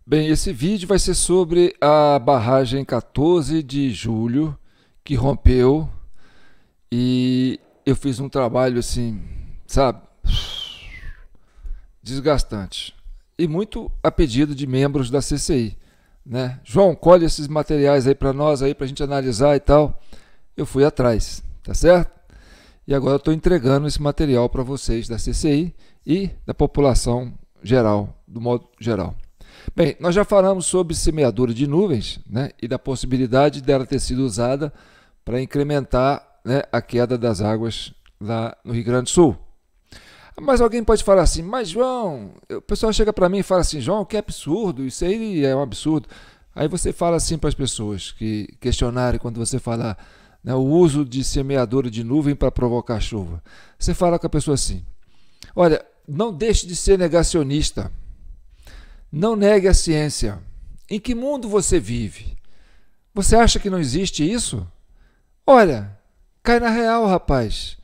Bem, esse vídeo vai ser sobre a barragem 14 de julho que rompeu e eu fiz um trabalho assim, sabe, desgastante e muito a pedido de membros da CCI, né? João, colhe esses materiais aí para nós aí para a gente analisar e tal. Eu fui atrás, tá certo? E agora eu estou entregando esse material para vocês da CCI e da população geral, do modo geral. Bem, nós já falamos sobre semeadura de nuvens, né, e da possibilidade dela ter sido usada para incrementar, né, a queda das águas lá no Rio Grande do Sul. Mas alguém pode falar assim, mas João, o pessoal chega para mim e fala assim, João, que absurdo, isso aí é um absurdo. Aí você fala assim para as pessoas que questionarem quando você falar, né, o uso de semeadura de nuvem para provocar chuva. Você fala com a pessoa assim, olha, não deixe de ser negacionista. Não negue a ciência. Em que mundo você vive? Você acha que não existe isso? Olha, cai na real, rapaz.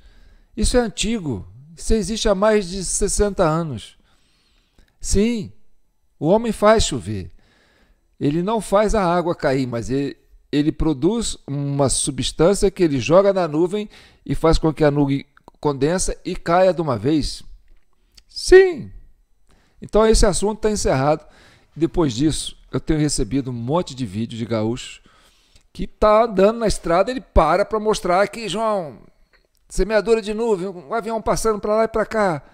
Isso é antigo. Isso existe há mais de 60 anos. Sim, o homem faz chover. Ele não faz a água cair, mas ele produz uma substância que ele joga na nuvem e faz com que a nuvem condensa e caia de uma vez. Sim. Então esse assunto está encerrado. Depois disso, eu tenho recebido um monte de vídeos de gaúchos que está andando na estrada, ele para mostrar aqui, João, semeadura de nuvem, um avião passando para lá e para cá.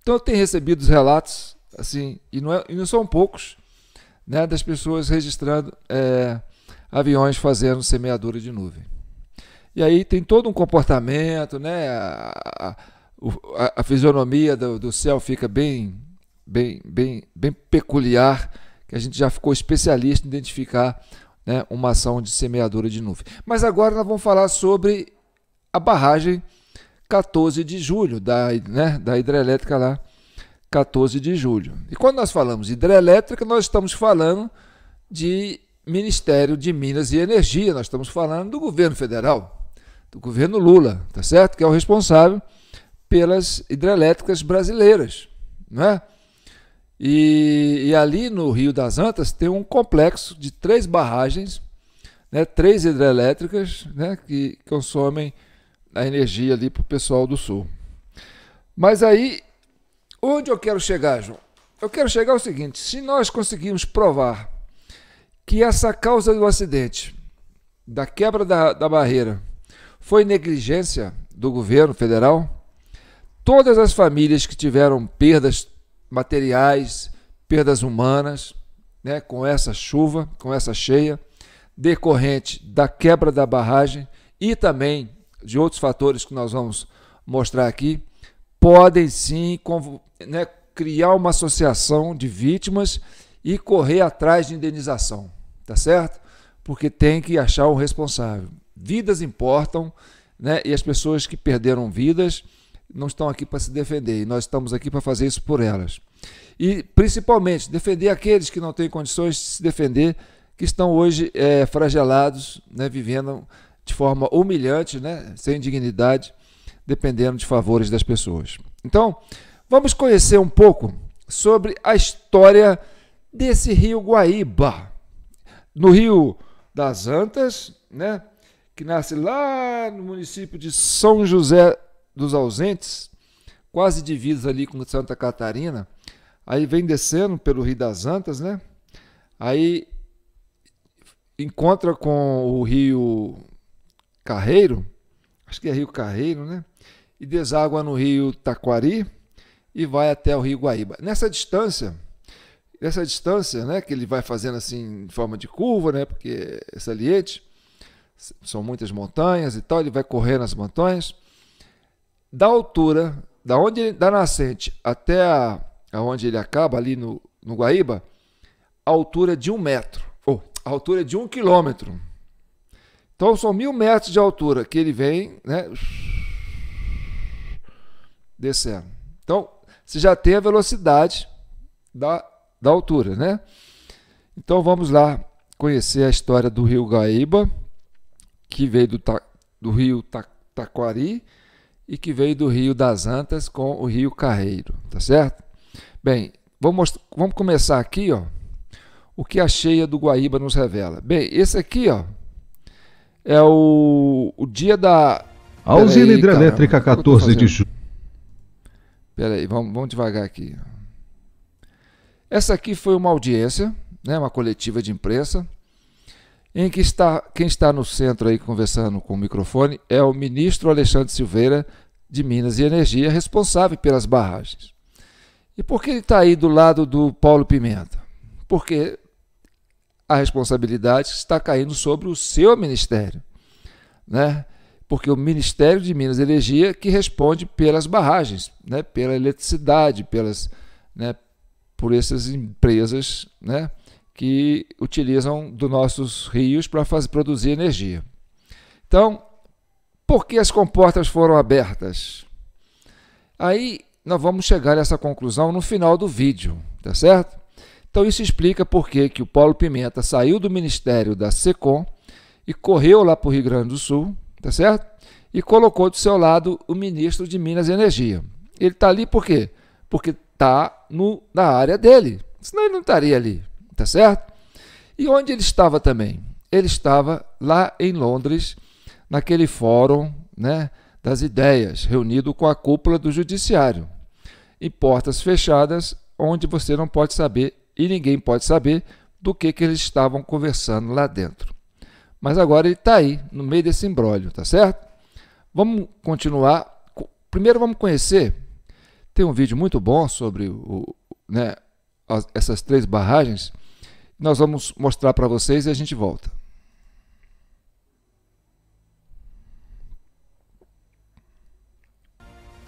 Então eu tenho recebido os relatos, assim, e não são poucos, né, das pessoas registrando aviões fazendo semeadura de nuvem. E aí tem todo um comportamento, né, a fisionomia do céu fica bem peculiar, que a gente já ficou especialista em identificar, né, uma ação de semeadura de nuvem. Mas agora nós vamos falar sobre a barragem 14 de julho, da hidrelétrica lá, 14 de julho. E quando nós falamos de hidrelétrica, nós estamos falando de Ministério de Minas e Energia, nós estamos falando do governo federal, do governo Lula, tá certo? Que é o responsável pelas hidrelétricas brasileiras, não é? E ali no Rio das Antas tem um complexo de 3 barragens, né, 3 hidrelétricas, né, que consomem a energia ali para o pessoal do sul. Mas aí, onde eu quero chegar, João? Eu quero chegar ao seguinte, se nós conseguirmos provar que essa causa do acidente, da quebra da barreira, foi negligência do governo federal, todas as famílias que tiveram perdas materiais, perdas humanas, né, com essa chuva, com essa cheia, decorrente da quebra da barragem e também de outros fatores que nós vamos mostrar aqui, podem sim, né, criar uma associação de vítimas e correr atrás de indenização, tá certo? Porque tem que achar o responsável. Vidas importam, né, e as pessoas que perderam vidas não estão aqui para se defender, e nós estamos aqui para fazer isso por elas. E, principalmente, defender aqueles que não têm condições de se defender, que estão hoje flagelados, né, vivendo de forma humilhante, né, sem dignidade, dependendo de favores das pessoas. Então, vamos conhecer um pouco sobre a história desse rio Guaíba, no Rio das Antas, né, que nasce lá no município de São José dos Ausentes, quase divididos ali com Santa Catarina, aí vem descendo pelo Rio das Antas, né? Aí encontra com o Rio Carreiro, acho que é Rio Carreiro, né? E deságua no Rio Taquari e vai até o Rio Guaíba. Nessa distância, né, que ele vai fazendo assim em forma de curva, né? Porque é saliente, são muitas montanhas e tal, ele vai correndo as montanhas. Da altura, da nascente até aonde ele acaba, ali no Guaíba, a altura de 1 metro, ou a altura de 1 quilômetro. Então são 1000 metros de altura que ele vem, né, descendo. Então você já tem a velocidade da altura, né? Então vamos lá conhecer a história do Rio Guaíba, que veio do Rio Taquari, e que veio do Rio das Antas com o Rio Carreiro, tá certo? Bem, vamos começar aqui, ó, O que a cheia do Guaíba nos revela? Bem, esse aqui, ó, é o dia da... A usina hidrelétrica 14 de julho. Espera aí, vamos devagar aqui. Essa aqui foi uma audiência, né, uma coletiva de imprensa, em que quem está no centro aí conversando com o microfone é o ministro Alexandre Silveira de Minas e Energia, responsável pelas barragens. E por que ele está aí do lado do Paulo Pimenta? Porque a responsabilidade está caindo sobre o seu ministério, né? Porque o Ministério de Minas e Energia que responde pelas barragens, né? Pela eletricidade, por essas empresas, né? Que utilizam dos nossos rios para produzir energia. Então, por que as comportas foram abertas? Aí nós vamos chegar a essa conclusão no final do vídeo, tá certo? Então isso explica por que o Paulo Pimenta saiu do Ministério da SECOM e correu lá para o Rio Grande do Sul, tá certo? E colocou do seu lado o ministro de Minas e Energia. Ele está ali por quê? Porque está na área dele, senão ele não estaria ali, tá certo? E onde ele estava também? Ele estava lá em Londres, naquele fórum, né, das ideias, reunido com a cúpula do judiciário, em portas fechadas, onde você não pode saber e ninguém pode saber do que eles estavam conversando lá dentro. Mas agora ele está aí, no meio desse imbróglio, tá certo? Vamos continuar. Primeiro vamos conhecer, tem um vídeo muito bom sobre essas 3 barragens, nós vamos mostrar para vocês e a gente volta.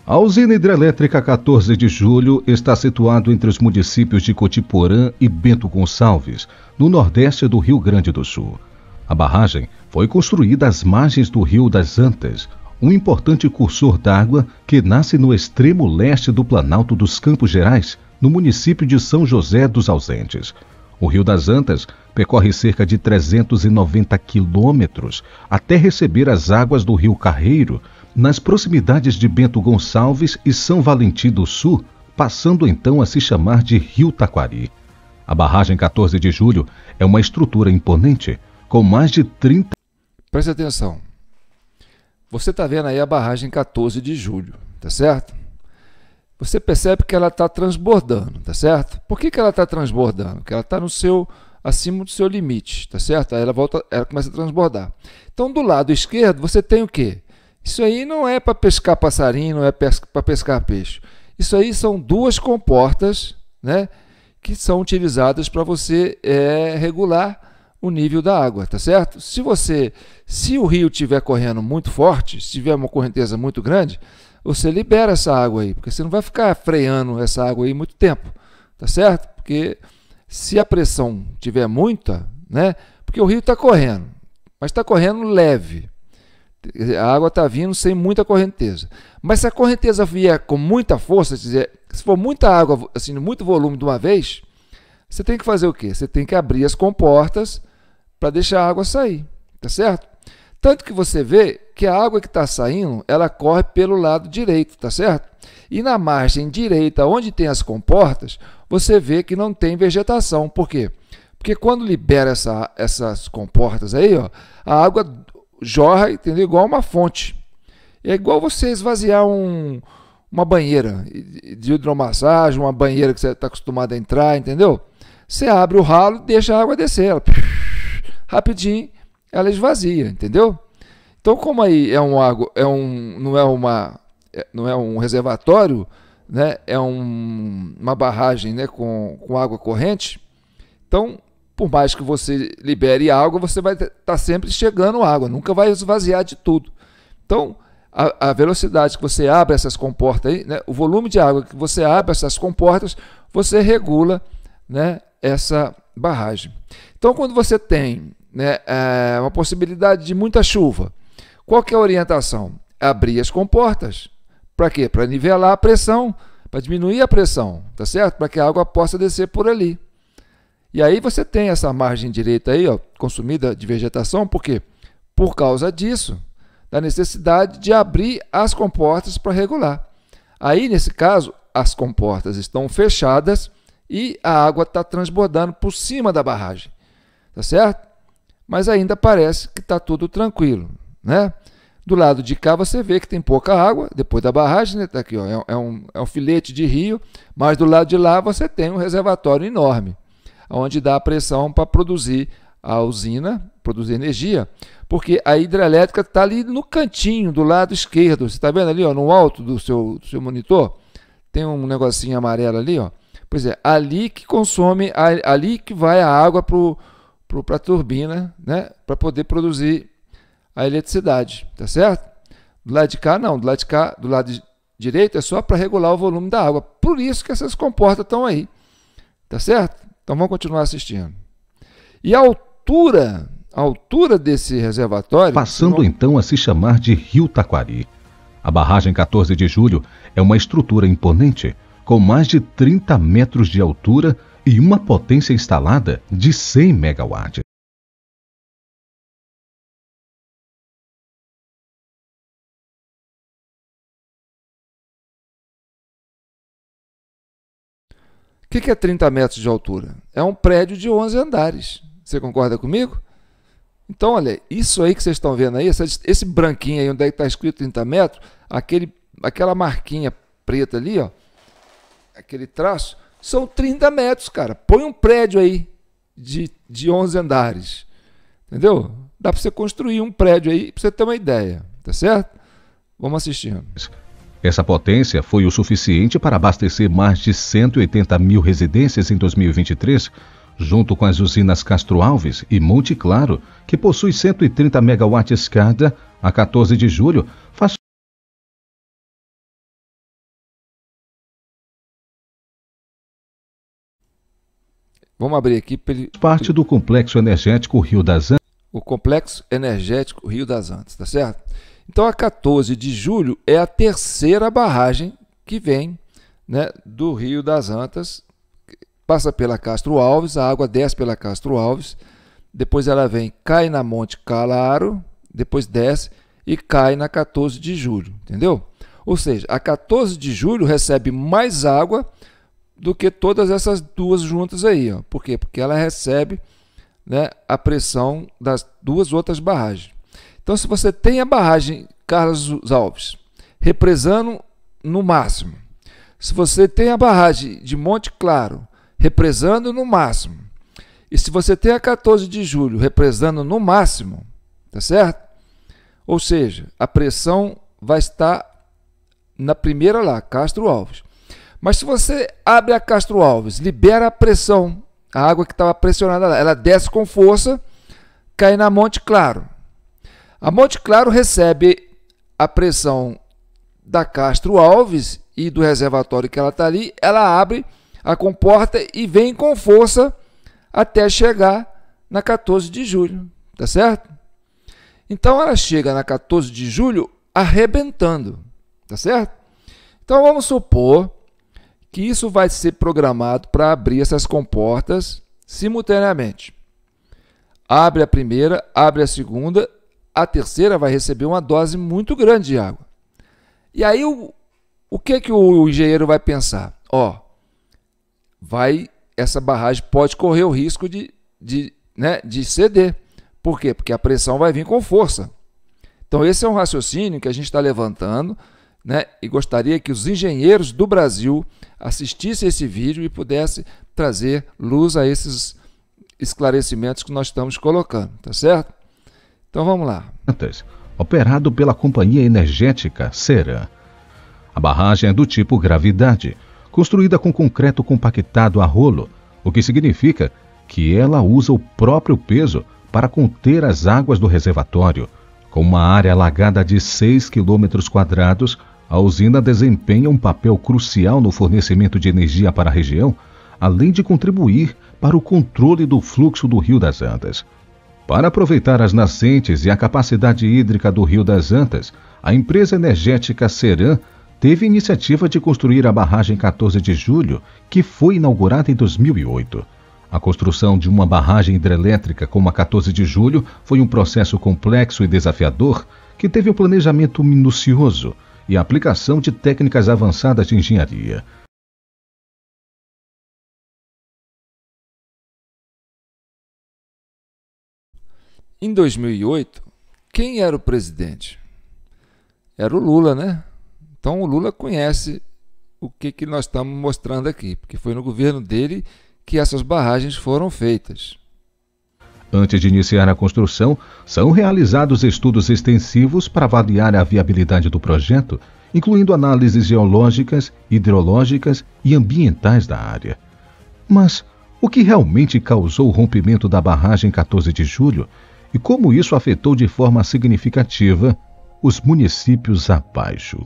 A usina hidrelétrica 14 de julho está situado entre os municípios de Cotiporã e Bento Gonçalves, no nordeste do Rio Grande do Sul. A barragem foi construída às margens do Rio das Antas, um importante cursor d'água que nasce no extremo leste do Planalto dos Campos Gerais, no município de São José dos Ausentes. O Rio das Antas percorre cerca de 390 quilômetros até receber as águas do Rio Carreiro, nas proximidades de Bento Gonçalves e São Valentim do Sul, passando então a se chamar de Rio Taquari. A barragem 14 de julho é uma estrutura imponente, com mais de 30... Preste atenção. Você está vendo aí a barragem 14 de julho, tá certo? Você percebe que ela está transbordando, tá certo? Por que ela está transbordando? Porque ela está acima do seu limite, tá certo? Aí ela começa a transbordar. Então, do lado esquerdo, você tem o quê? Isso aí não é para pescar passarinho, não é para pescar peixe. Isso aí são 2 comportas, né, que são utilizadas para você regular o nível da água, tá certo? Se o rio estiver correndo muito forte, se tiver uma correnteza muito grande, você libera essa água aí, porque você não vai ficar freando essa água aí muito tempo, tá certo? Porque se a pressão tiver muita, né, porque o rio está correndo, mas está correndo leve. A água está vindo sem muita correnteza. Mas se a correnteza vier com muita força, se for muita água, assim, muito volume de uma vez, você tem que fazer o quê? Você tem que abrir as comportas para deixar a água sair, tá certo? Tanto que você vê que a água que está saindo, ela corre pelo lado direito, tá certo? E na margem direita, onde tem as comportas, você vê que não tem vegetação. Por quê? Porque quando libera essas comportas aí, ó, a água jorra, entendeu? Igual uma fonte. É igual você esvaziar uma banheira de hidromassagem, uma banheira que você está acostumado a entrar, entendeu? Você abre o ralo e deixa a água descer. Ela, rapidinho, ela esvazia, entendeu? Então, como aí não é um reservatório, né? É uma barragem, né? com água corrente, então, por mais que você libere água, você vai estar sempre chegando água, nunca vai esvaziar de tudo. Então, a velocidade que você abre essas comportas aí, né, o volume de água que você abre essas comportas, você regula, né, essa barragem. Então, quando você tem, né, uma possibilidade de muita chuva, qual que é a orientação? Abrir as comportas. Para quê? Para nivelar a pressão, para diminuir a pressão, tá certo? Para que a água possa descer por ali. E aí você tem essa margem direita aí, ó, consumida de vegetação, por quê? Por causa disso, da necessidade de abrir as comportas para regular. Aí, nesse caso, as comportas estão fechadas e a água está transbordando por cima da barragem, tá certo? Mas ainda parece que está tudo tranquilo, né? Do lado de cá você vê que tem pouca água, depois da barragem, né? Tá aqui, ó, é um filete de rio, mas do lado de lá você tem um reservatório enorme, onde dá a pressão para produzir a usina, produzir energia, porque a hidrelétrica está ali no cantinho, do lado esquerdo. Você está vendo ali, ó, no alto do seu monitor? Tem um negocinho amarelo ali, ó. Pois é, ali que consome, ali que vai a água para a turbina, né? Para poder produzir a eletricidade, tá certo? Do lado de cá, não. Do lado de cá, do lado direito, é só para regular o volume da água. Por isso que essas comportas estão aí, tá certo? Então vamos continuar assistindo. E a altura desse reservatório... Passando então a se chamar de Rio Taquari. A barragem 14 de Julho é uma estrutura imponente, com mais de 30 metros de altura e uma potência instalada de 100 megawatts. O que é 30 metros de altura? É um prédio de 11 andares. Você concorda comigo? Então, olha, isso aí que vocês estão vendo aí, esse branquinho aí onde está escrito 30 metros, aquela marquinha preta ali, ó, aquele traço, são 30 metros, cara. Põe um prédio aí de 11 andares, entendeu? Dá para você construir um prédio aí, para você ter uma ideia, tá certo? Vamos assistindo. Essa potência foi o suficiente para abastecer mais de 180 mil residências em 2023, junto com as usinas Castro Alves e Monte Claro, que possui 130 megawatts cada. A 14 de julho faz Vamos abrir aqui parte do Complexo Energético Rio das Antas. O Complexo Energético Rio das Antas, tá certo? Então a 14 de julho é a terceira barragem que vem, né, do Rio das Antas, passa pela Castro Alves, a água desce pela Castro Alves, depois ela vem, cai na Monte Claro, depois desce e cai na 14 de julho, entendeu? Ou seja, a 14 de julho recebe mais água do que todas essas duas juntas aí, ó. Por quê? Porque ela recebe, né, a pressão das duas outras barragens. Então, se você tem a barragem Carlos Alves represando no máximo, se você tem a barragem de Monte Claro represando no máximo, e se você tem a 14 de julho represando no máximo, tá certo? Ou seja, a pressão vai estar na primeira lá, Castro Alves. Mas se você abre a Castro Alves, libera a pressão, a água que estava pressionada lá, ela desce com força, cai na Monte Claro. A Monte Claro recebe a pressão da Castro Alves e do reservatório que ela está ali, ela abre a comporta e vem com força até chegar na 14 de julho, tá certo? Então ela chega na 14 de julho arrebentando, tá certo? Então vamos supor que isso vai ser programado para abrir essas comportas simultaneamente. Abre a primeira, abre a segunda, a terceira vai receber uma dose muito grande de água. E aí o que o engenheiro vai pensar? Essa barragem pode correr o risco de ceder. Por quê? Porque a pressão vai vir com força. Então esse é um raciocínio que a gente está levantando, né? E gostaria que os engenheiros do Brasil assistissem esse vídeo e pudessem trazer luz a esses esclarecimentos que nós estamos colocando, tá certo? Então vamos lá. Operado pela Companhia Energética Ceran. A barragem é do tipo gravidade, construída com concreto compactado a rolo, o que significa que ela usa o próprio peso para conter as águas do reservatório. Com uma área alagada de 6 km², a usina desempenha um papel crucial no fornecimento de energia para a região, além de contribuir para o controle do fluxo do Rio das Antas. Para aproveitar as nascentes e a capacidade hídrica do Rio das Antas, a empresa energética Ceran teve a iniciativa de construir a barragem 14 de julho, que foi inaugurada em 2008. A construção de uma barragem hidrelétrica como a 14 de julho foi um processo complexo e desafiador que teve um planejamento minucioso e a aplicação de técnicas avançadas de engenharia. em 2008, quem era o presidente? Era o Lula, né? Então o Lula conhece o que nós estamos mostrando aqui, porque foi no governo dele que essas barragens foram feitas. Antes de iniciar a construção, são realizados estudos extensivos para avaliar a viabilidade do projeto, incluindo análises geológicas, hidrológicas e ambientais da área. Mas o que realmente causou o rompimento da barragem 14 de julho e como isso afetou de forma significativa os municípios abaixo?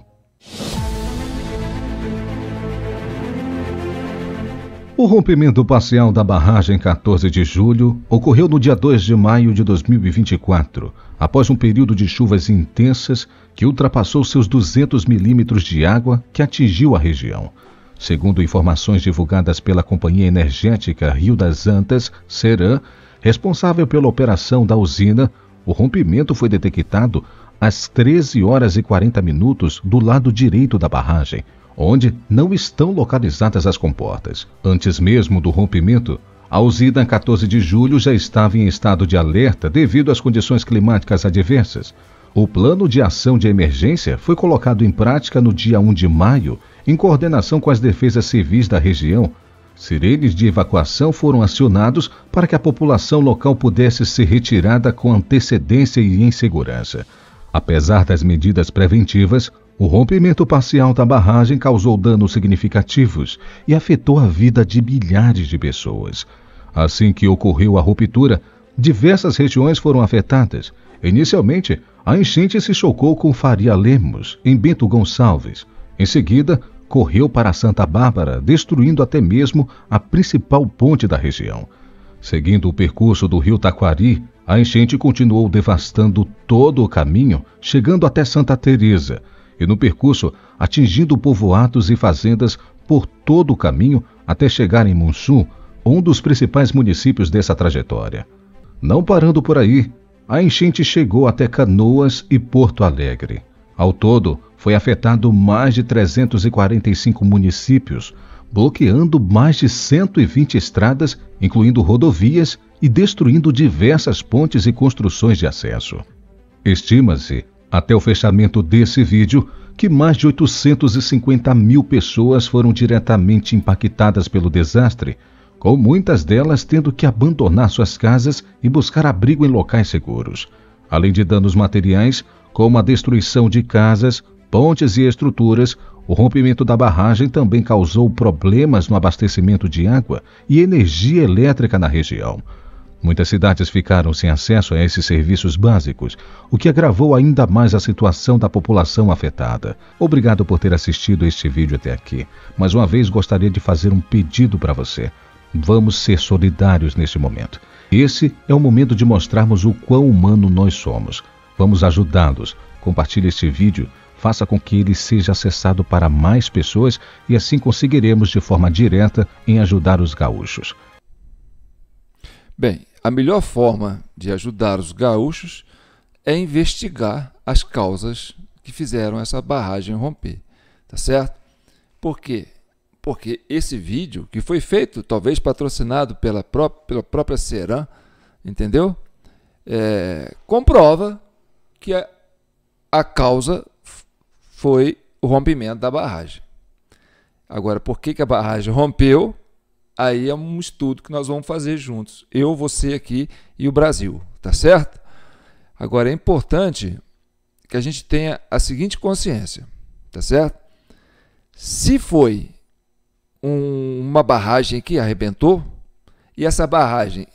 O rompimento parcial da barragem 14 de julho ocorreu no dia 2 de maio de 2024, após um período de chuvas intensas que ultrapassou seus 200 milímetros de água que atingiu a região. Segundo informações divulgadas pela Companhia Energética Rio das Antas, CERAN, responsável pela operação da usina, o rompimento foi detectado às 13 horas e 40 minutos do lado direito da barragem, onde não estão localizadas as comportas. Antes mesmo do rompimento, a usina 14 de julho já estava em estado de alerta devido às condições climáticas adversas. O plano de ação de emergência foi colocado em prática no dia 1 de maio, em coordenação com as defesas civis da região. Sirenes de evacuação foram acionados para que a população local pudesse ser retirada com antecedência e em segurança. Apesar das medidas preventivas, o rompimento parcial da barragem causou danos significativos e afetou a vida de milhares de pessoas. Assim que ocorreu a ruptura, diversas regiões foram afetadas. Inicialmente, a enchente se chocou com Faria Lemos, em Bento Gonçalves. Em seguida, correu para Santa Bárbara, destruindo até mesmo a principal ponte da região. Seguindo o percurso do rio Taquari, a enchente continuou devastando todo o caminho, chegando até Santa Teresa, e no percurso atingindo povoados e fazendas por todo o caminho até chegar em Mussum, um dos principais municípios dessa trajetória. Não parando por aí, a enchente chegou até Canoas e Porto Alegre. Ao todo, foi afetado mais de 345 municípios, bloqueando mais de 120 estradas, incluindo rodovias, e destruindo diversas pontes e construções de acesso. Estima-se, até o fechamento desse vídeo, que mais de 850 mil pessoas foram diretamente impactadas pelo desastre, com muitas delas tendo que abandonar suas casas e buscar abrigo em locais seguros. Além de danos materiais, como a destruição de casas, pontes e estruturas, o rompimento da barragem também causou problemas no abastecimento de água e energia elétrica na região. Muitas cidades ficaram sem acesso a esses serviços básicos, o que agravou ainda mais a situação da população afetada. Obrigado por ter assistido este vídeo até aqui. Mais uma vez gostaria de fazer um pedido para você. Vamos ser solidários neste momento. Esse é o momento de mostrarmos o quão humano nós somos. Vamos ajudá-los. Compartilhe este vídeo, faça com que ele seja acessado para mais pessoas e assim conseguiremos de forma direta em ajudar os gaúchos. Bem, a melhor forma de ajudar os gaúchos é investigar as causas que fizeram essa barragem romper, tá certo? Por quê? Porque esse vídeo, que foi feito, talvez patrocinado pela própria CERAN, entendeu? Comprova que a causa foi o rompimento da barragem. Agora, por que a barragem rompeu? Aí é um estudo que nós vamos fazer juntos. Eu, você aqui e o Brasil, tá certo? Agora, é importante que a gente tenha a seguinte consciência, tá certo? Se foi uma barragem que arrebentou, e essa barragem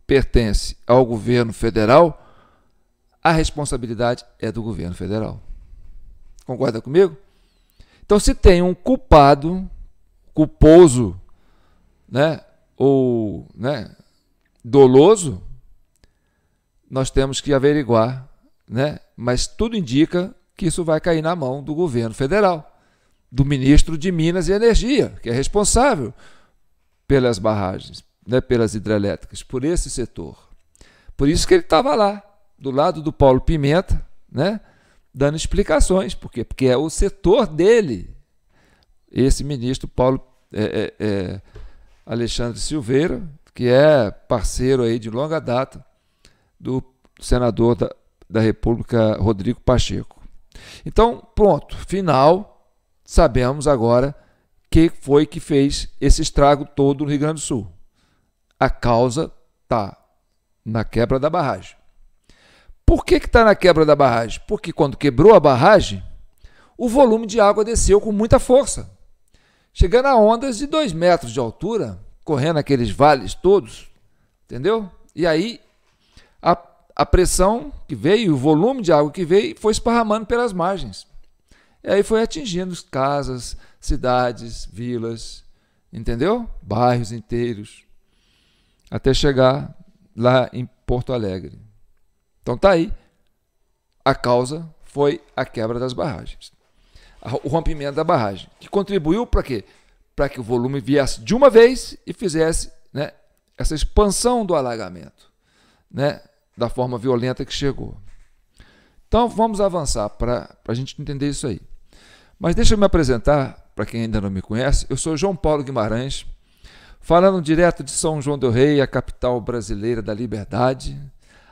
pertence ao governo federal, a responsabilidade é do governo federal. Concorda comigo? Então, se tem um culpado, culposo, ou doloso, nós temos que averiguar, mas tudo indica que isso vai cair na mão do governo federal, do ministro de Minas e Energia, que é responsável pelas barragens, pelas hidrelétricas, por esse setor. Por isso que ele estava lá, do lado do Paulo Pimenta, dando explicações. Por quê? Porque é o setor dele, esse ministro Paulo Alexandre Silveira, que é parceiro aí de longa data do senador da República, Rodrigo Pacheco. Então, pronto, final, sabemos agora que foi que fez esse estrago todo no Rio Grande do Sul. A causa está na quebra da barragem. Por que está na quebra da barragem? Porque quando quebrou a barragem, o volume de água desceu com muita força, chegando a ondas de 2 metros de altura, correndo aqueles vales todos, entendeu? E aí a pressão que veio, o volume de água que veio, foi esparramando pelas margens. E aí foi atingindo casas, cidades, vilas, entendeu? Bairros inteiros, até chegar lá em Porto Alegre. Então tá aí, a causa foi a quebra das barragens, o rompimento da barragem, que contribuiu para quê? Para que o volume viesse de uma vez e fizesse, né, essa expansão do alagamento, né, da forma violenta que chegou. Então vamos avançar para a gente entender isso aí. Mas deixa eu me apresentar, para quem ainda não me conhece. Eu sou João Paulo Guimarães, falando direto de São João del Rei, a capital brasileira da liberdade.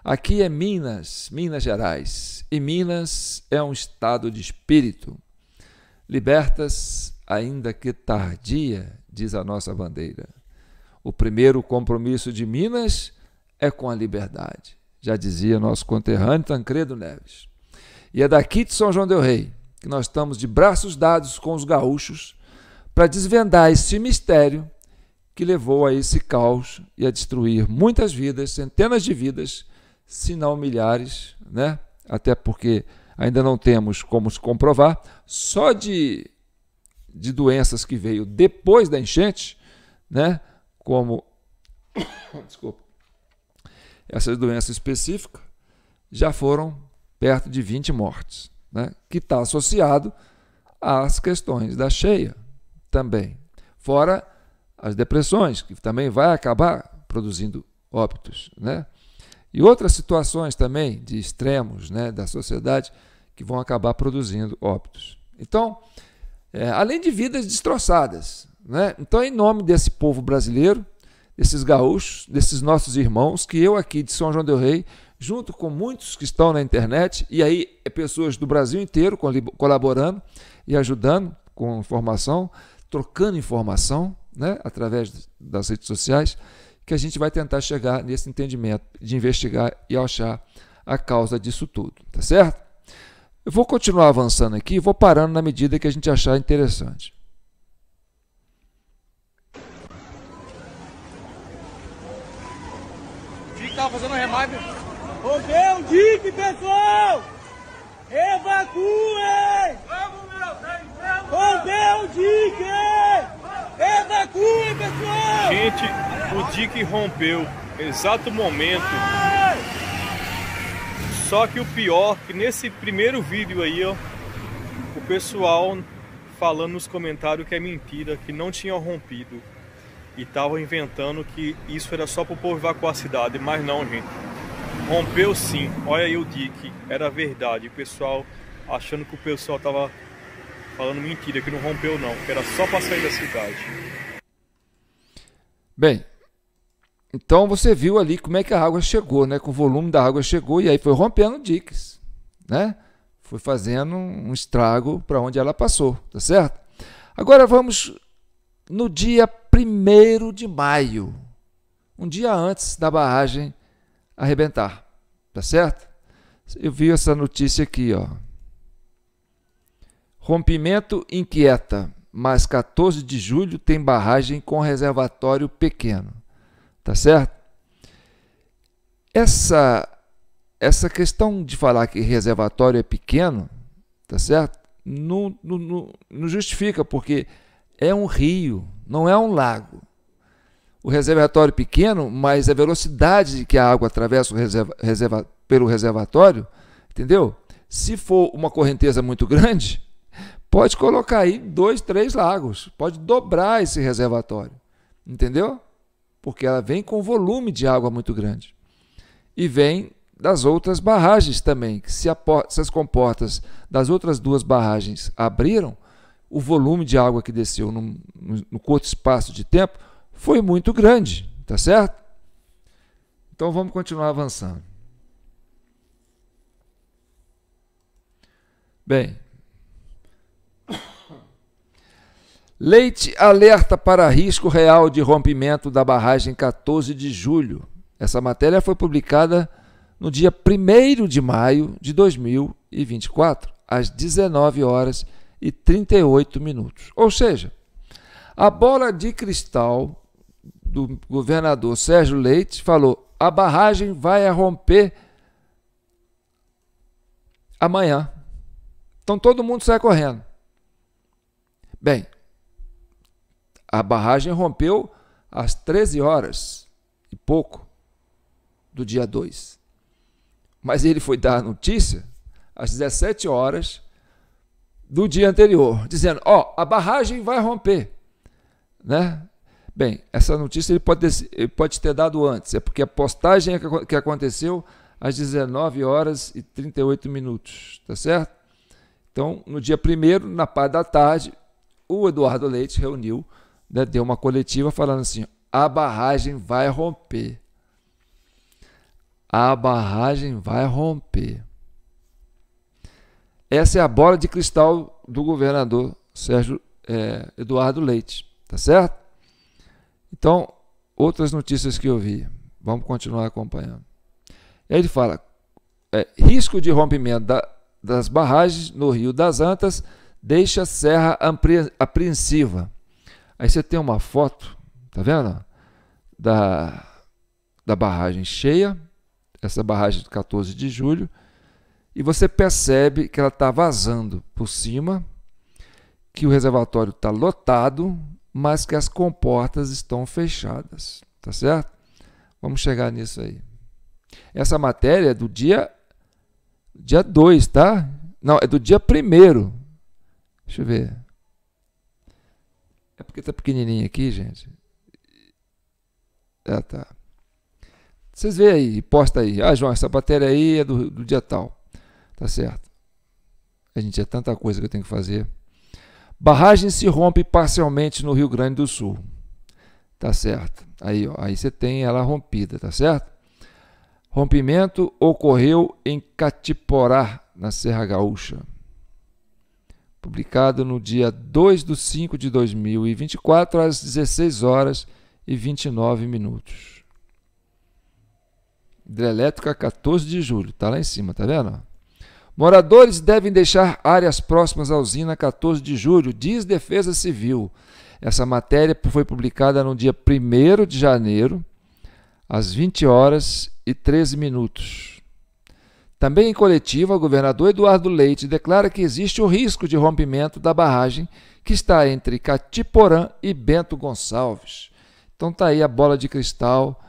Aqui é Minas, Minas Gerais, e Minas é um estado de espírito. Libertas, ainda que tardia, diz a nossa bandeira. O primeiro compromisso de Minas é com a liberdade, já dizia nosso conterrâneo Tancredo Neves. E é daqui de São João del Rei que nós estamos de braços dados com os gaúchos para desvendar esse mistério que levou a esse caos e a destruir muitas vidas, centenas de vidas, se não milhares, né? Até porque ainda não temos como se comprovar, só de doenças que veio depois da enchente, né? Como desculpa, essas doenças específicas já foram perto de 20 mortes, né? Que está associado às questões da cheia também, fora as depressões, que também vai acabar produzindo óbitos, né? E outras situações também de extremos, né, da sociedade que vão acabar produzindo óbitos. Então, além de vidas destroçadas, né? Então, em nome desse povo brasileiro, desses gaúchos, desses nossos irmãos, que eu aqui de São João del Rei, junto com muitos que estão na internet, e aí pessoas do Brasil inteiro colaborando e ajudando com informação, trocando informação, né, através das redes sociais, que a gente vai tentar chegar nesse entendimento de investigar e achar a causa disso tudo, tá certo? Eu vou continuar avançando aqui, vou parando na medida que a gente achar interessante. O Dick tava fazendo remate. Rompeu o Dick, pessoal! Evacuem! Vamos, meu! Rompeu o Dick! Evacuem, pessoal! Gente, o Dick rompeu, exato momento. Só que o pior, que nesse primeiro vídeo aí, ó, o pessoal falando nos comentários que é mentira, que não tinha rompido. E estavam inventando que isso era só para o povo evacuar a cidade, mas não, gente. Rompeu sim, olha aí o Dick, era verdade. O pessoal achando que o pessoal tava falando mentira, que não rompeu não, que era só para sair da cidade. Bem, então você viu ali como é que a água chegou, né? Com o volume da água chegou e aí foi rompendo diques, né? Foi fazendo um estrago para onde ela passou, tá certo? Agora vamos no dia 1º de maio, um dia antes da barragem arrebentar, tá certo? Eu vi essa notícia aqui, ó. Rompimento inquieta, mas 14 de julho tem barragem com reservatório pequeno, tá certo? Essa questão de falar que reservatório é pequeno, tá certo? Não justifica, porque é um rio, não é um lago. O reservatório pequeno, mas a velocidade que a água atravessa pelo reservatório, entendeu? Se for uma correnteza muito grande, pode colocar aí 2, 3 lagos, pode dobrar esse reservatório, entendeu? Porque ela vem com volume de água muito grande. E vem das outras barragens também, que se as comportas das outras 2 barragens abriram, o volume de água que desceu no curto espaço de tempo foi muito grande, tá certo? Então vamos continuar avançando. Bem, Leite alerta para risco real de rompimento da barragem 14 de julho. Essa matéria foi publicada no dia 1º de maio de 2024, às 19 horas e 38 minutos. Ou seja, a bola de cristal do governador Sérgio Leite falou: a barragem vai romper amanhã. Então todo mundo sai correndo. Bem, a barragem rompeu às 13 horas e pouco do dia 2. Mas ele foi dar a notícia às 17 horas do dia anterior, dizendo: a barragem vai romper, né? Bem, essa notícia ele pode ter dado antes, é porque a postagem que aconteceu às 19 horas e 38 minutos, tá certo? Então, no dia 1º, na parte da tarde, o Eduardo Leite reuniu, né, deu uma coletiva falando assim: a barragem vai romper. A barragem vai romper. Essa é a bola de cristal do governador Eduardo Leite, tá certo? Então, outras notícias que eu vi, vamos continuar acompanhando. Ele fala: risco de rompimento das barragens no Rio das Antas deixa a serra apreensiva. Aí você tem uma foto, tá vendo? Da barragem cheia, essa barragem do 14 de julho, e você percebe que ela está vazando por cima, que o reservatório está lotado, mas que as comportas estão fechadas, tá certo? Vamos chegar nisso aí. Essa matéria é do dia 2, tá? Não, é do dia 1º. Deixa eu ver. É porque tá pequenininho aqui, gente. Tá. Vocês veem aí, posta aí. João, essa matéria aí é do dia tal. Tá certo. A gente é tanta coisa que eu tenho que fazer. Barragem se rompe parcialmente no Rio Grande do Sul. Tá certo. Aí você tem ela rompida, tá certo? Rompimento ocorreu em Catiporá, na Serra Gaúcha. Publicado no dia 2/5 de 2024, às 16 horas e 29 minutos. Hidrelétrica 14 de julho, tá lá em cima, tá vendo? Moradores devem deixar áreas próximas à usina 14 de julho, diz Defesa Civil. Essa matéria foi publicada no dia 1º de janeiro, às 20 horas e 13 minutos. Também em coletiva, o governador Eduardo Leite declara que existe o risco de rompimento da barragem que está entre Catiporã e Bento Gonçalves. Então está aí a bola de cristal,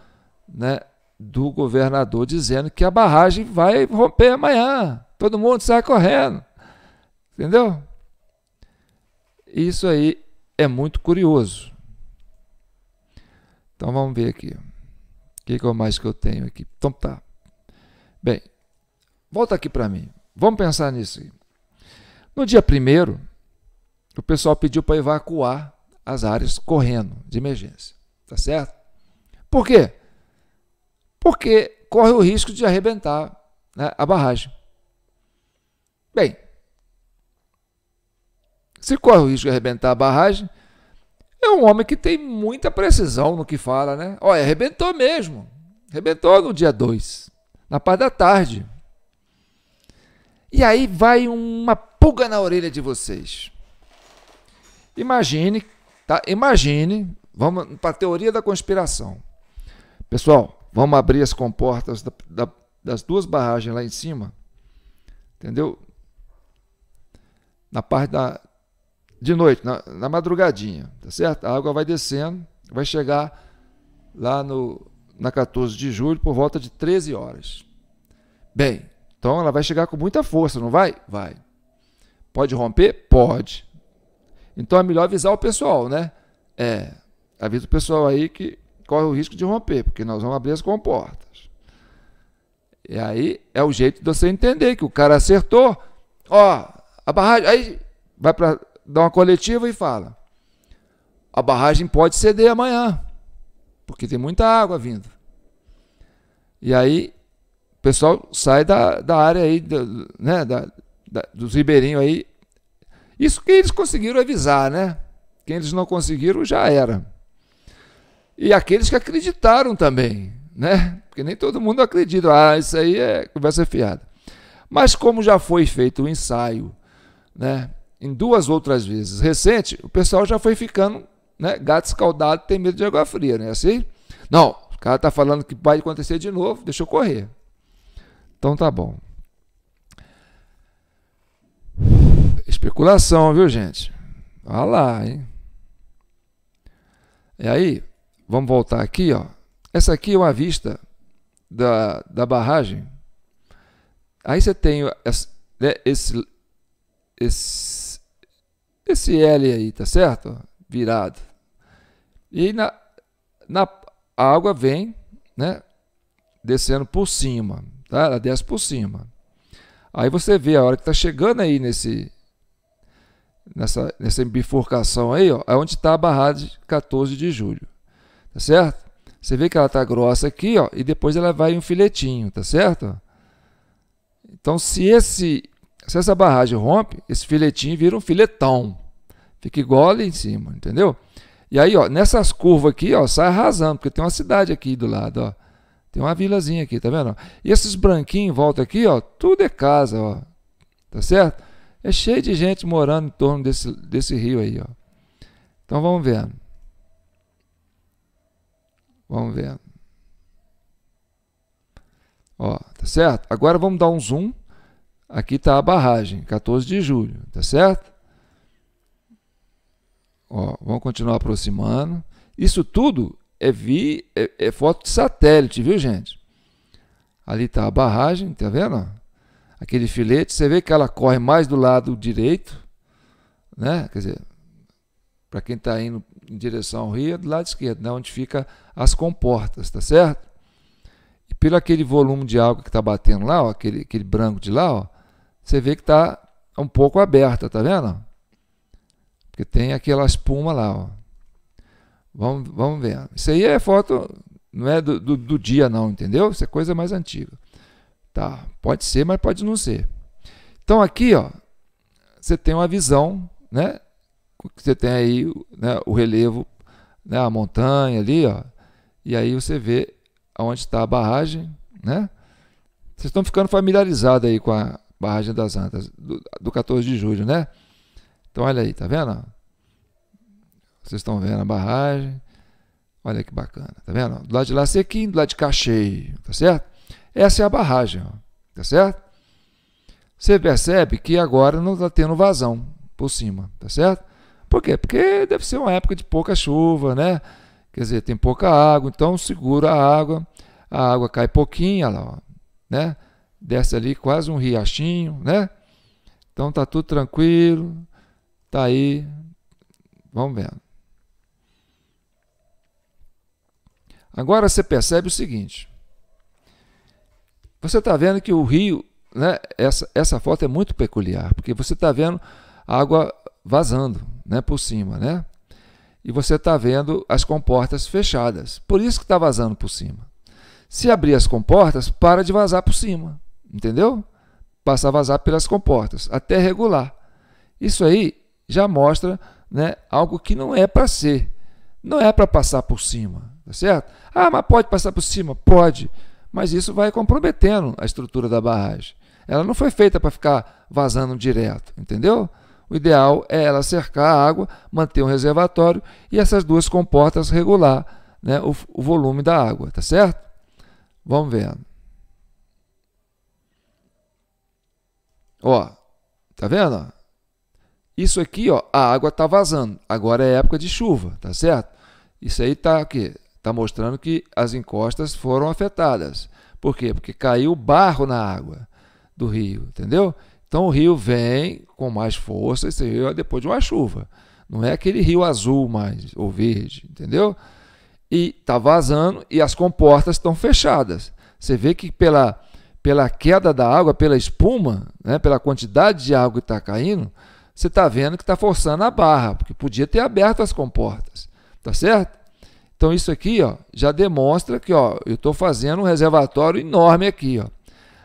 né, do governador dizendo que a barragem vai romper amanhã. Todo mundo sai correndo. Entendeu? Isso aí é muito curioso. Então vamos ver aqui. O que mais que eu tenho aqui? Então tá. Bem, volta aqui para mim. Vamos pensar nisso aí. No dia 1º, o pessoal pediu para evacuar as áreas correndo de emergência. Tá certo? Por quê? Porque corre o risco de arrebentar, né, a barragem. Bem, se corre o risco de arrebentar a barragem, é um homem que tem muita precisão no que fala, né? Olha, arrebentou mesmo. Arrebentou no dia 2, na parte da tarde. E aí vai uma pulga na orelha de vocês. Imagine, tá? Imagine, vamos para a teoria da conspiração. Pessoal, vamos abrir as comportas das duas barragens lá em cima, entendeu? Na parte de noite, na madrugadinha, tá certo? A água vai descendo, vai chegar lá na 14 de julho por volta de 13 horas. Bem, então ela vai chegar com muita força, não vai? Vai. Pode romper? Pode. Então é melhor avisar o pessoal, né? Avisa o pessoal aí que corre o risco de romper, porque nós vamos abrir as comportas. E aí é o jeito de você entender que o cara acertou. A barragem, aí vai para dar uma coletiva e fala: a barragem pode ceder amanhã, porque tem muita água vindo. E aí o pessoal sai da área aí, né, dos ribeirinhos aí. Isso que eles conseguiram avisar, né? Quem eles não conseguiram já era. E aqueles que acreditaram também, né? Porque nem todo mundo acredita. Ah, isso aí é conversa fiada. Mas como já foi feito o ensaio, né, em 2 outras vezes recente, o pessoal já foi ficando, né, gato escaldado, tem medo de água fria, né? Assim? Não, o cara tá falando que vai acontecer de novo, deixa eu correr. Então tá bom. Especulação, viu, gente? Olha lá, hein? E aí, vamos voltar aqui, ó. Essa aqui é uma vista da barragem. Aí você tem esse L aí, tá certo? Virado. E a água vem, né, descendo por cima, tá? Ela desce por cima. Aí você vê a hora que está chegando aí nessa bifurcação aí, ó, é onde está a barragem 14 de julho, tá certo? Você vê que ela está grossa aqui, ó, e depois ela vai em um filetinho, tá certo? Então, se essa barragem rompe, esse filetinho vira um filetão, fica igual ali em cima, entendeu? E aí, ó, nessas curvas aqui, ó, sai arrasando, porque tem uma cidade aqui do lado, ó. Tem uma vilazinha aqui, tá vendo? E esses branquinhos em volta aqui, ó, tudo é casa, ó. Tá certo? É cheio de gente morando em torno desse rio aí, ó. Então vamos ver. Vamos ver. Ó, tá certo? Agora vamos dar um zoom. Aqui tá a barragem, 14 de julho, tá certo? Ó, vamos continuar aproximando. Isso tudo é foto de satélite, viu, gente? Ali tá a barragem, tá vendo? Aquele filete, você vê que ela corre mais do lado direito, né? Quer dizer, para quem está indo em direção ao rio, é do lado esquerdo, né? Onde fica as comportas, tá certo? E pelo aquele volume de água que está batendo lá, ó, aquele branco de lá, ó, você vê que está um pouco aberta, tá vendo? Porque tem aquela espuma lá, ó. Vamos ver. Isso aí é foto, não é do dia não, entendeu? Isso é coisa mais antiga. Tá, pode ser, mas pode não ser. Então aqui, ó, você tem uma visão, né? Você tem aí, né, o relevo, né, a montanha ali, ó. E aí você vê onde está a barragem, né? Vocês estão ficando familiarizados aí com a barragem das Antas do 14 de julho, né? Então olha aí, tá vendo? Vocês estão vendo a barragem. Olha que bacana, tá vendo? Do lado de lá sequinho, do lado de cá cheio, tá certo? Essa é a barragem, ó, tá certo? Você percebe que agora não está tendo vazão por cima, tá certo? Por quê? Porque deve ser uma época de pouca chuva, né? Quer dizer, tem pouca água, então segura a água cai pouquinho, olha lá, ó, né? Desce ali quase um riachinho, né? Então tá tudo tranquilo, tá aí, vamos vendo. Agora você percebe o seguinte. Você está vendo que o rio, né, essa foto é muito peculiar, porque você está vendo a água vazando, né, por cima, né? E você está vendo as comportas fechadas. Por isso que está vazando por cima. Se abrir as comportas, para de vazar por cima, entendeu? Passa a vazar pelas comportas, até regular. Isso aí já mostra, né, algo que não é para ser. Não é para passar por cima, tá certo? Ah, mas pode passar por cima? Pode. Mas isso vai comprometendo a estrutura da barragem. Ela não foi feita para ficar vazando direto, entendeu? O ideal é ela cercar a água, manter um reservatório e essas duas comportas regular, né, o volume da água, tá certo? Vamos ver. Ó, tá vendo? Isso aqui, ó, a água está vazando. Agora é época de chuva, tá certo? Isso aí está aqui. Está mostrando que as encostas foram afetadas. Por quê? Porque caiu barro na água do rio, entendeu? Então o rio vem com mais força, esse rio é depois de uma chuva. Não é aquele rio azul mais, ou verde, entendeu? E está vazando e as comportas estão fechadas. Você vê que pela queda da água, pela espuma, né, pela quantidade de água que está caindo, você está vendo que está forçando a barra, porque podia ter aberto as comportas, tá certo? Então isso aqui, ó, já demonstra que, ó, eu estou fazendo um reservatório enorme aqui, ó.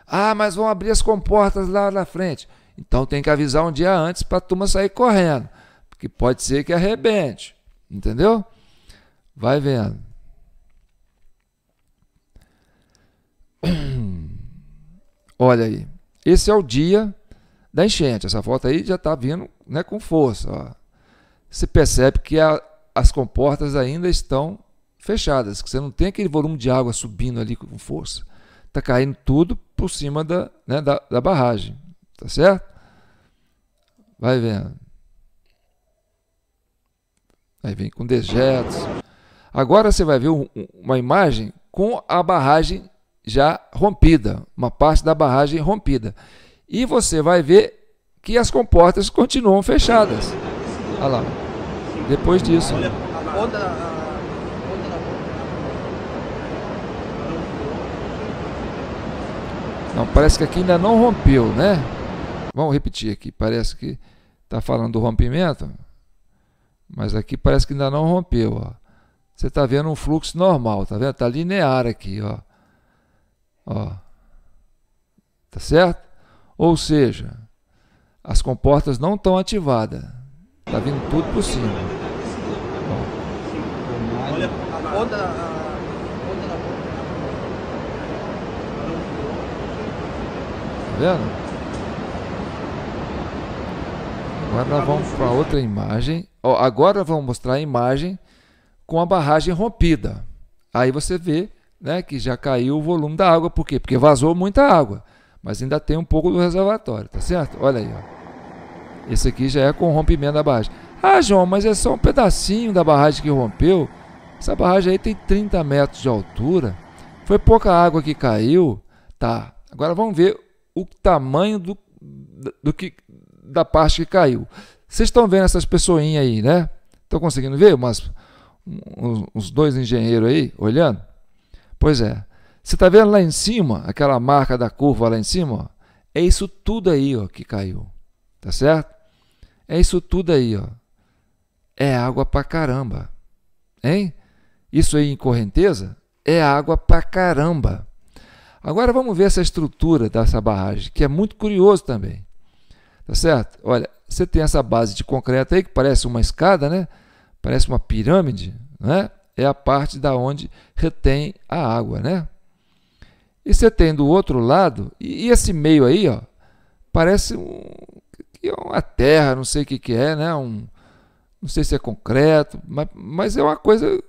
Ah, mas vão abrir as comportas lá na frente. Então tem que avisar um dia antes para a turma sair correndo, porque pode ser que arrebente, entendeu? Vai vendo. Olha aí, esse é o dia da enchente. Essa foto aí já está vindo, né, com força. Ó. Você percebe que as comportas ainda estão fechadas, que você não tem aquele volume de água subindo ali com força. Está caindo tudo por cima da barragem, tá certo? Vai vendo. Aí vem com dejetos. Agora você vai ver uma imagem com a barragem já rompida, uma parte da barragem rompida. E você vai ver que as comportas continuam fechadas. Olha lá. Depois disso. Não, parece que aqui ainda não rompeu, né? Vamos repetir aqui. Parece que está falando do rompimento, mas aqui parece que ainda não rompeu. Ó. Você está vendo um fluxo normal, tá vendo? Está linear aqui, ó. Ó. Tá certo? Ou seja, as comportas não estão ativadas. Está vindo tudo por cima. Ó. Olha a ponta da... Tá vendo? Agora nós vamos para outra imagem. Ó, agora vamos mostrar a imagem com a barragem rompida. Aí você vê, né, que já caiu o volume da água. Por quê? Porque vazou muita água. Mas ainda tem um pouco do reservatório, tá certo? Olha aí, ó. Esse aqui já é com o rompimento da barragem. Ah, João, mas é só um pedacinho da barragem que rompeu. Essa barragem aí tem 30 metros de altura. Foi pouca água que caiu. Tá, agora vamos ver o tamanho da parte que caiu. Vocês estão vendo essas pessoinhas aí, né? Estão conseguindo ver? Uns dois engenheiros aí, olhando? Pois é. Você está vendo lá em cima, aquela marca da curva lá em cima? Ó? É isso tudo aí, ó, que caiu. Tá certo? É isso tudo aí, ó. É água pra caramba. Hein? Isso aí em correnteza é água pra caramba. Agora vamos ver essa estrutura dessa barragem, que é muito curioso também. Tá certo? Olha, você tem essa base de concreto aí, que parece uma escada, né? Parece uma pirâmide, né? É a parte da onde retém a água, né? E você tem do outro lado, e esse meio aí, ó, parece uma terra, não sei o que é, né? Não sei se é concreto, mas é uma coisa,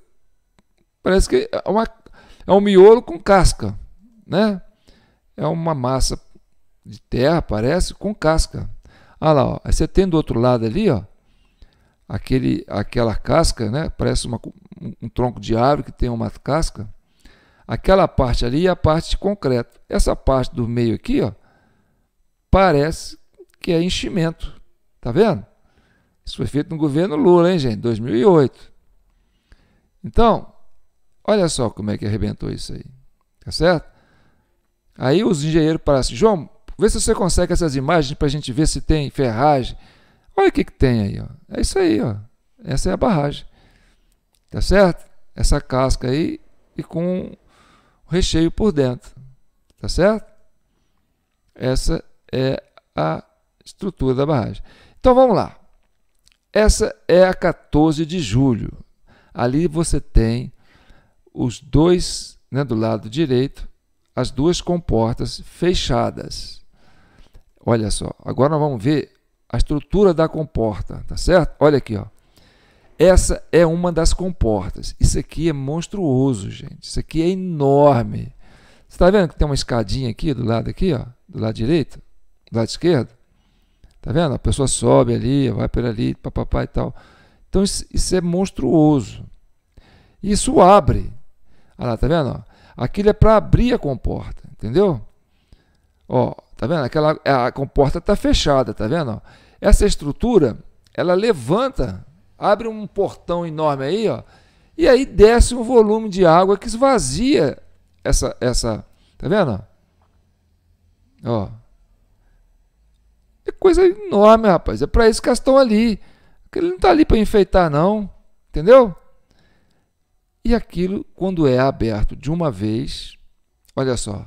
parece que é um miolo com casca, né? É uma massa de terra, parece, com casca. Olha lá, ó. Aí você tem do outro lado ali, ó, aquela casca, né? Parece um tronco de árvore que tem uma casca. Aquela parte ali é a parte de concreto. Essa parte do meio aqui, ó, parece que é enchimento. Tá vendo? Isso foi feito no governo Lula, hein, gente? 2008. Então, olha só como é que arrebentou isso aí. Tá certo? Aí os engenheiros pararam assim, João, vê se você consegue essas imagens para a gente ver se tem ferragem. Olha o que tem aí, ó. É isso aí, ó. Essa é a barragem. Tá certo? Essa casca aí e com o recheio por dentro. Tá certo? Essa é a estrutura da barragem. Então vamos lá. Essa é a 14 de julho. Ali você tem os dois, né, do lado direito, as duas comportas fechadas. Olha só, agora nós vamos ver a estrutura da comporta, tá certo? Olha aqui, ó. Essa é uma das comportas. Isso aqui é monstruoso, gente. Isso aqui é enorme. Você está vendo que tem uma escadinha aqui, aqui, ó, do lado direito, do lado esquerdo? Tá vendo? A pessoa sobe ali, vai por ali, papapá e tal. Então isso é monstruoso. Isso abre. Olha lá, tá vendo? Ó? Aquilo é para abrir a comporta, entendeu? Ó, tá vendo? A comporta está fechada, tá vendo? Ó? Essa estrutura, ela levanta, abre um portão enorme aí, ó, e aí desce um volume de água que esvazia essa, tá vendo? Ó. É coisa enorme, rapaz. É para isso que elas estão ali. Ele não está ali para enfeitar, não. Entendeu? E aquilo, quando é aberto de uma vez, olha só.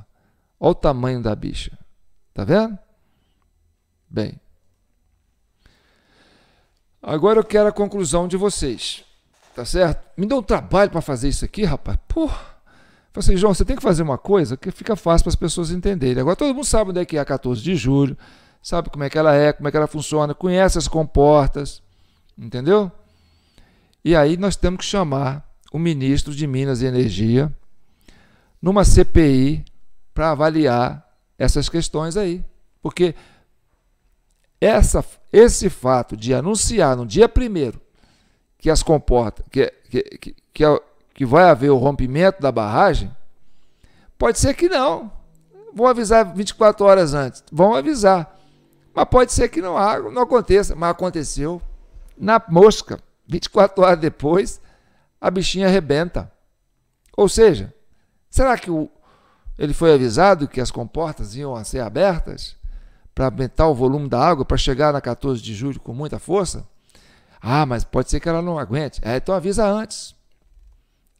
Olha o tamanho da bicha. Tá vendo? Bem, agora eu quero a conclusão de vocês, tá certo? Me dá um trabalho para fazer isso aqui, rapaz. Porra! Falei assim, João, você tem que fazer uma coisa que fica fácil para as pessoas entenderem. Agora todo mundo sabe onde é que é a 14 de julho, sabe como é que ela é, como é que ela funciona, conhece as comportas, entendeu? E aí nós temos que chamar o ministro de Minas e Energia numa CPI para avaliar essas questões aí. Porque esse fato de anunciar no dia 1º que as comportas, que vai haver o rompimento da barragem, pode ser que não. Vão avisar 24 horas antes. Vão avisar. Mas pode ser que não aconteça. Mas aconteceu na mosca. 24 horas depois, a bichinha arrebenta. Ou seja, será que ele foi avisado que as comportas iam ser abertas para aumentar o volume da água, para chegar na 14 de julho com muita força? Ah, mas pode ser que ela não aguente. Então avisa antes.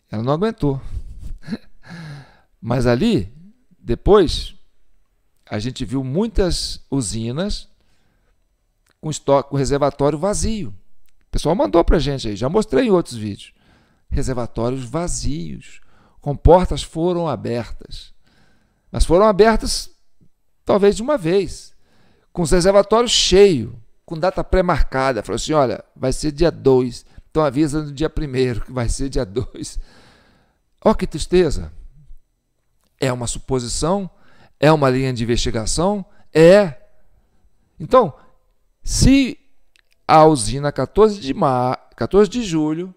Ela não aguentou. Mas ali, depois, a gente viu muitas usinas com estoque, com reservatório vazio. O pessoal mandou para a gente aí, já mostrei em outros vídeos. Reservatórios vazios. Comportas foram abertas. Mas foram abertas talvez de uma vez. Com os reservatórios cheios, com data pré-marcada. Falou assim, olha, vai ser dia 2. Então avisa no dia 1º que vai ser dia 2. Olha que tristeza. É uma suposição? É uma linha de investigação? É. Então, se a usina 14 de julho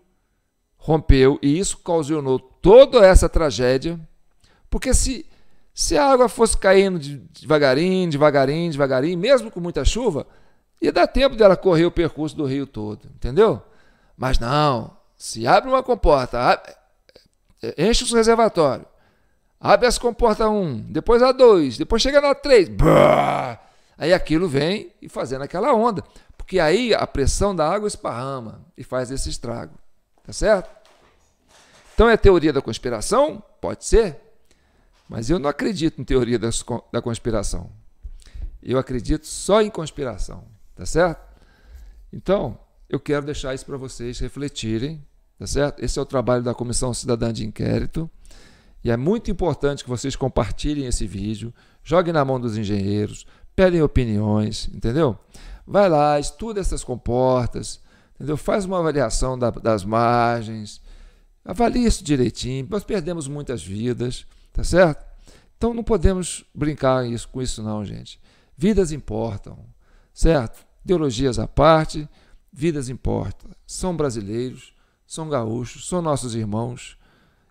rompeu e isso ocasionou toda essa tragédia, porque se a água fosse caindo devagarinho, mesmo com muita chuva, ia dar tempo dela correr o percurso do rio todo, entendeu? Mas não, se abre uma comporta, enche os reservatórios, abre as comportas 1, depois a 2, depois chega na 3, aí aquilo vem e fazendo aquela onda, porque aí a pressão da água esparrama e faz esse estrago, tá certo? Então é teoria da conspiração? Pode ser, mas eu não acredito em teoria da conspiração, eu acredito só em conspiração, tá certo? Então, eu quero deixar isso para vocês refletirem, tá certo? Esse é o trabalho da Comissão Cidadã de Inquérito e é muito importante que vocês compartilhem esse vídeo, joguem na mão dos engenheiros, pedem opiniões, entendeu? Vai lá, estuda essas comportas, entendeu? Faz uma avaliação das margens, avalie isso direitinho, nós perdemos muitas vidas, tá certo? Então não podemos brincar com isso não, gente. Vidas importam, certo? Ideologias à parte, vidas importam. São brasileiros, são gaúchos, são nossos irmãos,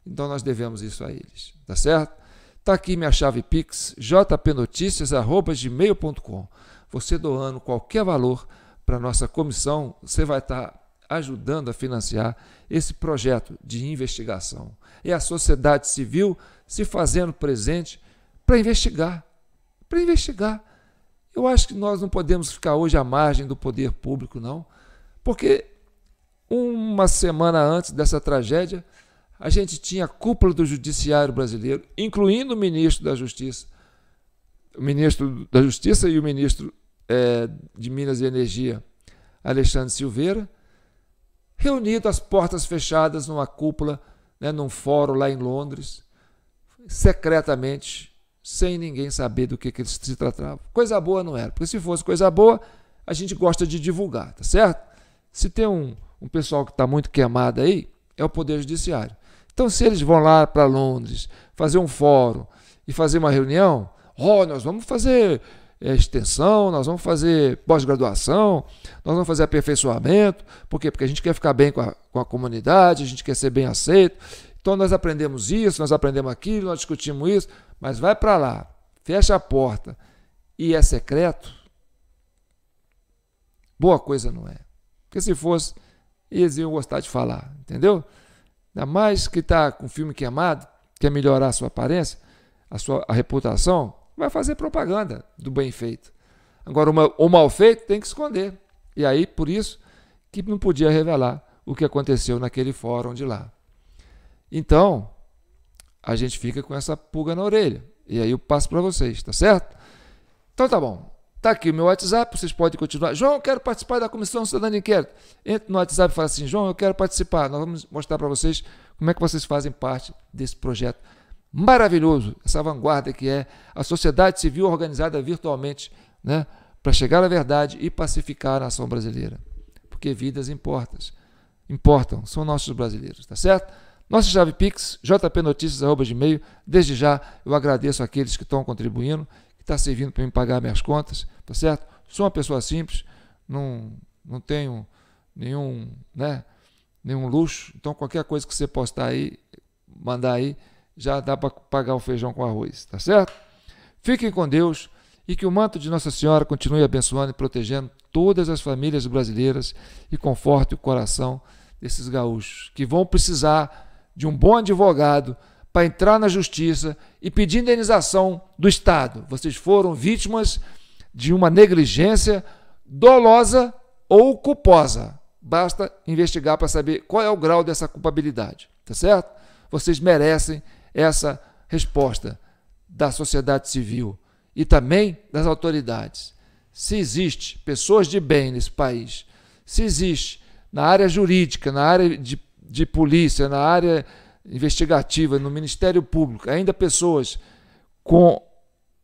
então nós devemos isso a eles, tá certo? Está aqui minha chave Pix, jpnoticias@gmail.com. Você doando qualquer valor para a nossa comissão, você vai estar ajudando a financiar esse projeto de investigação. É a sociedade civil se fazendo presente para investigar. Para investigar. Eu acho que nós não podemos ficar hoje à margem do poder público, não, porque uma semana antes dessa tragédia, a gente tinha a cúpula do judiciário brasileiro, incluindo o ministro da Justiça e o ministro de Minas e Energia, Alexandre Silveira, reunido às portas fechadas numa cúpula, num fórum lá em Londres, secretamente, sem ninguém saber do que eles se tratavam. Coisa boa não era, porque se fosse coisa boa, a gente gosta de divulgar, tá certo? Se tem um pessoal que está muito queimado aí, é o Poder Judiciário. Então, se eles vão lá para Londres fazer um fórum e fazer uma reunião, nós vamos fazer extensão, nós vamos fazer pós-graduação, nós vamos fazer aperfeiçoamento. Por quê? Porque a gente quer ficar bem com a comunidade, a gente quer ser bem aceito. Então, nós aprendemos isso, nós aprendemos aquilo, nós discutimos isso, mas vai para lá, fecha a porta e é secreto, boa coisa não é. Porque se fosse, eles iam gostar de falar, entendeu? Ainda mais que está com o filme queimado, quer melhorar a sua aparência, a reputação, vai fazer propaganda do bem feito. Agora, o mal feito tem que esconder. E aí, por isso, que não podia revelar o que aconteceu naquele fórum de lá. Então, a gente fica com essa pulga na orelha. E aí eu passo para vocês, tá certo? Então tá bom. Tá aqui o meu WhatsApp, vocês podem continuar. João, eu quero participar da Comissão Cidadã de Inquérito. Entre no WhatsApp e fala assim, João, eu quero participar. Nós vamos mostrar para vocês como é que vocês fazem parte desse projeto maravilhoso, essa vanguarda que é a sociedade civil organizada virtualmente, né, para chegar à verdade e pacificar a nação brasileira. Porque vidas importam, são nossos brasileiros, tá certo? Nossa chave Pix, jpnoticias@gmail. Desde já eu agradeço àqueles que estão contribuindo, que está servindo para me pagar minhas contas, tá certo? Sou uma pessoa simples, não tenho nenhum luxo, então qualquer coisa que você postar aí, mandar aí, já dá para pagar o feijão com arroz, tá certo? Fiquem com Deus e que o manto de Nossa Senhora continue abençoando e protegendo todas as famílias brasileiras e conforte o coração desses gaúchos que vão precisar de um bom advogado para entrar na justiça e pedir indenização do Estado. Vocês foram vítimas de uma negligência dolosa ou culposa. Basta investigar para saber qual é o grau dessa culpabilidade, tá certo? Vocês merecem essa resposta da sociedade civil e também das autoridades. Se existe pessoas de bem nesse país, se existe na área jurídica, na área de polícia, na área investigativa, no Ministério Público, ainda pessoas com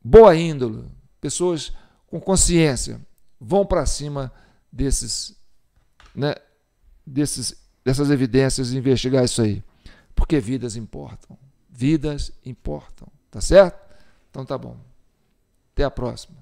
boa índole, pessoas com consciência, vão para cima dessas evidências e investigar isso aí. Porque vidas importam. Vidas importam. Tá certo? Então tá bom. Até a próxima.